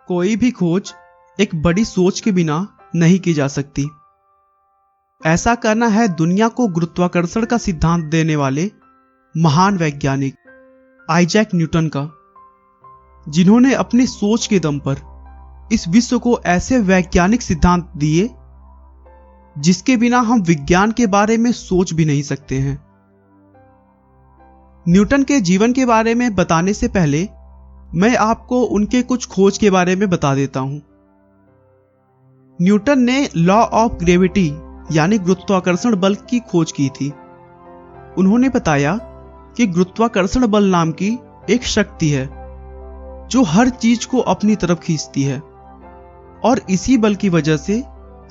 कोई भी खोज एक बड़ी सोच के बिना नहीं की जा सकती। ऐसा करना है दुनिया को गुरुत्वाकर्षण का सिद्धांत देने वाले महान वैज्ञानिक आइजैक न्यूटन का, जिन्होंने अपनी सोच के दम पर इस विश्व को ऐसे वैज्ञानिक सिद्धांत दिए जिसके बिना हम विज्ञान के बारे में सोच भी नहीं सकते हैं। न्यूटन के जीवन के बारे में बताने से पहले मैं आपको उनके कुछ खोज के बारे में बता देता हूं। न्यूटन ने लॉ ऑफ ग्रेविटी यानी गुरुत्वाकर्षण बल की खोज की थी। उन्होंने बताया कि गुरुत्वाकर्षण बल नाम की एक शक्ति है जो हर चीज को अपनी तरफ खींचती है, और इसी बल की वजह से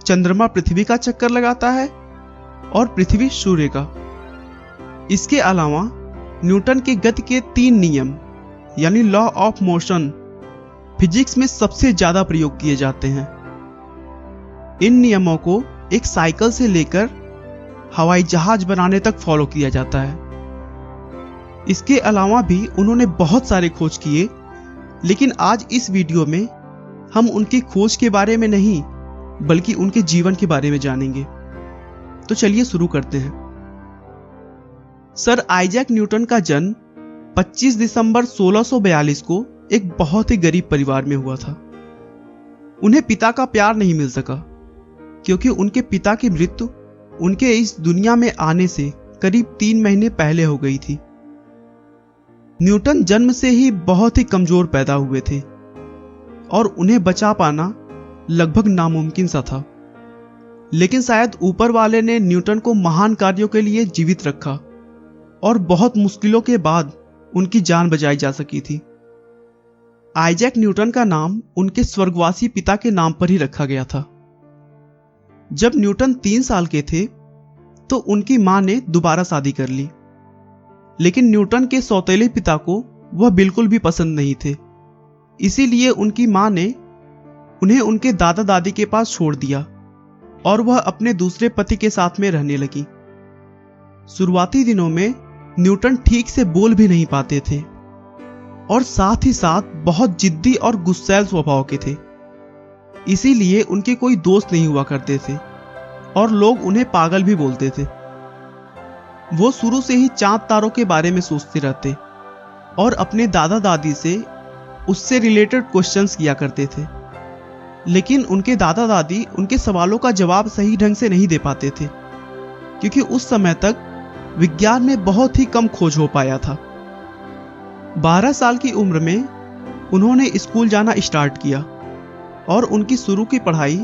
चंद्रमा पृथ्वी का चक्कर लगाता है और पृथ्वी सूर्य का। इसके अलावा न्यूटन के गति के 3 नियम यानी लॉ ऑफ मोशन फिजिक्स में सबसे ज्यादा प्रयोग किए जाते हैं। इन नियमों को एक साइकिल से लेकर हवाई जहाज बनाने तक फॉलो किया जाता है। इसके अलावा भी उन्होंने बहुत सारे खोज किए, लेकिन आज इस वीडियो में हम उनकी खोज के बारे में नहीं बल्कि उनके जीवन के बारे में जानेंगे। तो चलिए शुरू करते हैं। सर आइजैक न्यूटन का जन्म 25 दिसंबर 1642 को एक बहुत ही गरीब परिवार में हुआ था। उन्हें पिता का प्यार नहीं मिल सका क्योंकि उनके पिता की मृत्यु उनके इस दुनिया में आने से करीब 3 महीने पहले हो गई थी। न्यूटन जन्म से ही बहुत ही कमजोर पैदा हुए थे और उन्हें बचा पाना लगभग नामुमकिन सा था, लेकिन शायद ऊपर वाले ने न्यूटन को महान कार्यों के लिए जीवित रखा और बहुत मुश्किलों के बाद उनकी जान बचाई जा सकी थी। आइजैक न्यूटन का नाम उनके स्वर्गवासी पिता के नाम पर ही रखा गया था। जब न्यूटन 3 साल के थे तो उनकी मां ने दोबारा शादी कर ली, लेकिन न्यूटन के सौतेले पिता को वह बिल्कुल भी पसंद नहीं थे। इसीलिए उनकी मां ने उन्हें उनके दादा दादी के पास छोड़ दिया और वह अपने दूसरे पति के साथ में रहने लगी। शुरुआती दिनों में न्यूटन ठीक से बोल भी नहीं पाते थे और साथ ही साथ बहुत जिद्दी और गुस्सैल स्वभाव के थे। इसीलिए उनके कोई दोस्त नहीं हुआ करते थे और लोग उन्हें पागल भी बोलते थे। वो शुरू से ही चांद तारों के बारे में सोचते रहते और अपने दादा दादी से उससे रिलेटेड क्वेश्चंस किया करते थे, लेकिन उनके दादा दादी उनके सवालों का जवाब सही ढंग से नहीं दे पाते थे क्योंकि उस समय तक विज्ञान में बहुत ही कम खोज हो पाया था। 12 साल की उम्र में उन्होंने स्कूल जाना स्टार्ट किया और उनकी शुरू की पढ़ाई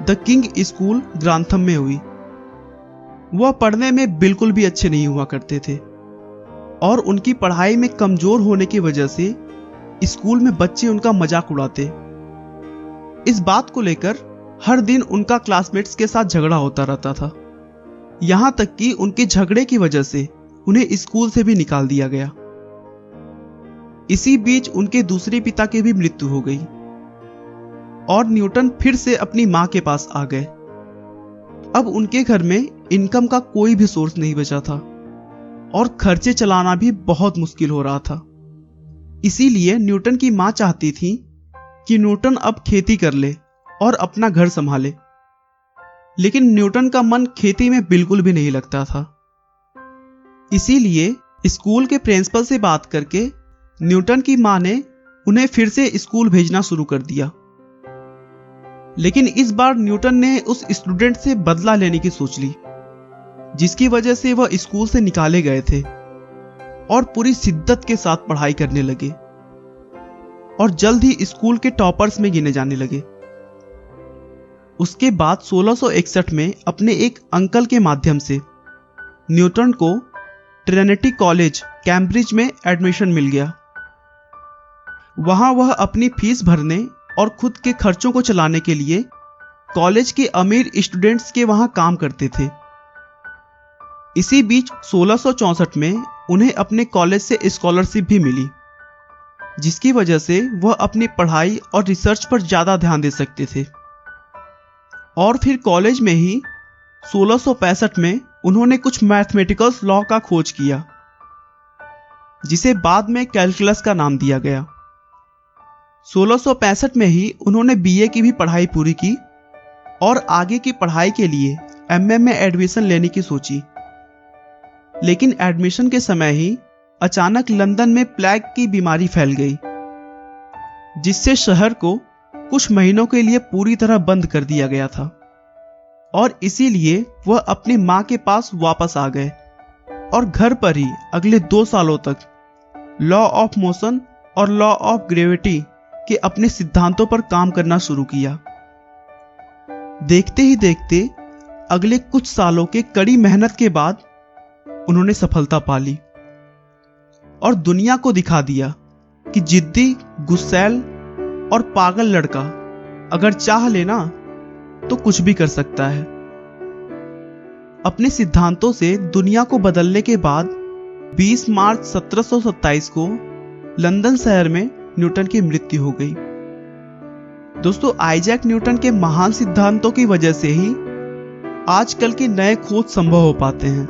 द किंग स्कूल ग्रांथम में हुई। वह पढ़ने में बिल्कुल भी अच्छे नहीं हुआ करते थे और उनकी पढ़ाई में कमजोर होने की वजह से स्कूल में बच्चे उनका मजाक उड़ाते। इस बात को लेकर हर दिन उनका क्लासमेट्स के साथ झगड़ा होता रहता था, यहां तक कि उनके झगड़े की वजह से उन्हें स्कूल से भी निकाल दिया गया। इसी बीच उनके दूसरे पिता की भी मृत्यु हो गई और न्यूटन फिर से अपनी मां के पास आ गए। अब उनके घर में इनकम का कोई भी सोर्स नहीं बचा था और खर्चे चलाना भी बहुत मुश्किल हो रहा था। इसीलिए न्यूटन की मां चाहती थी कि न्यूटन अब खेती कर ले और अपना घर संभाले, लेकिन न्यूटन का मन खेती में बिल्कुल भी नहीं लगता था। इसीलिए स्कूल के प्रिंसिपल से बात करके न्यूटन की मां ने उन्हें फिर से स्कूल भेजना शुरू कर दिया, लेकिन इस बार न्यूटन ने उस स्टूडेंट से बदला लेने की सोच ली जिसकी वजह से वह स्कूल से निकाले गए थे और पूरी शिद्दत के साथ पढ़ाई करने लगे और जल्द ही स्कूल के टॉपर्स में गिने जाने लगे। उसके बाद 1661 में अपने एक अंकल के माध्यम से न्यूटन को ट्रिनिटी कॉलेज कैम्ब्रिज में एडमिशन मिल गया। वहां वह अपनी फीस भरने और खुद के खर्चों को चलाने के लिए कॉलेज के अमीर स्टूडेंट्स के वहां काम करते थे। इसी बीच 1664 में उन्हें अपने कॉलेज से स्कॉलरशिप भी मिली, जिसकी वजह से वह अपनी पढ़ाई और रिसर्च पर ज्यादा ध्यान दे सकते थे। और फिर कॉलेज में ही 1665 में उन्होंने कुछ मैथमेटिकल लॉ का खोज किया, जिसे बाद में कैलकुलस का नाम दिया गया। 1665 में ही उन्होंने बीए की भी पढ़ाई पूरी की और आगे की पढ़ाई के लिए एमए में एडमिशन लेने की सोची। लेकिन एडमिशन के समय ही अचानक लंदन में प्लेग की बीमारी फैल गई, जिससे शहर को कुछ महीनों के लिए पूरी तरह बंद कर दिया गया था और इसीलिए वह अपनी मां के पास वापस आ गए और घर पर ही अगले 2 सालों तक लॉ ऑफ मोशन और लॉ ऑफ ग्रेविटी के अपने सिद्धांतों पर काम करना शुरू किया। देखते ही देखते अगले कुछ सालों के कड़ी मेहनत के बाद उन्होंने सफलता पा ली और दुनिया को दिखा दिया कि जिद्दी, गुस्सैल और पागल लड़का अगर चाह लेना तो कुछ भी कर सकता है। अपने सिद्धांतों से दुनिया को बदलने के बाद 20 मार्च 1727 को लंदन शहर में न्यूटन की मृत्यु हो गई। दोस्तों, आइजैक न्यूटन के महान सिद्धांतों की वजह से ही आजकल के नए खोज संभव हो पाते हैं।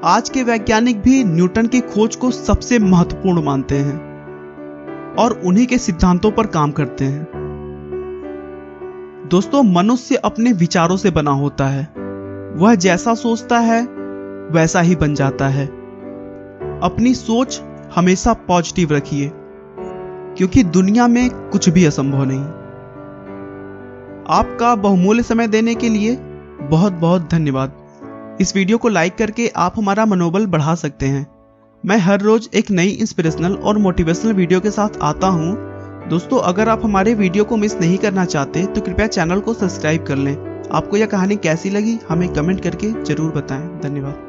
आज के वैज्ञानिक भी न्यूटन की खोज को सबसे महत्वपूर्ण मानते हैं और उन्हीं के सिद्धांतों पर काम करते हैं। दोस्तों, मनुष्य अपने विचारों से बना होता है। वह जैसा सोचता है वैसा ही बन जाता है। अपनी सोच हमेशा पॉजिटिव रखिए, क्योंकि दुनिया में कुछ भी असंभव नहीं। आपका बहुमूल्य समय देने के लिए बहुत बहुत धन्यवाद। इस वीडियो को लाइक करके आप हमारा मनोबल बढ़ा सकते हैं। मैं हर रोज एक नई इंस्पिरेशनल और मोटिवेशनल वीडियो के साथ आता हूं। दोस्तों, अगर आप हमारे वीडियो को मिस नहीं करना चाहते तो कृपया चैनल को सब्सक्राइब कर लें। आपको यह कहानी कैसी लगी हमें कमेंट करके जरूर बताएं। धन्यवाद।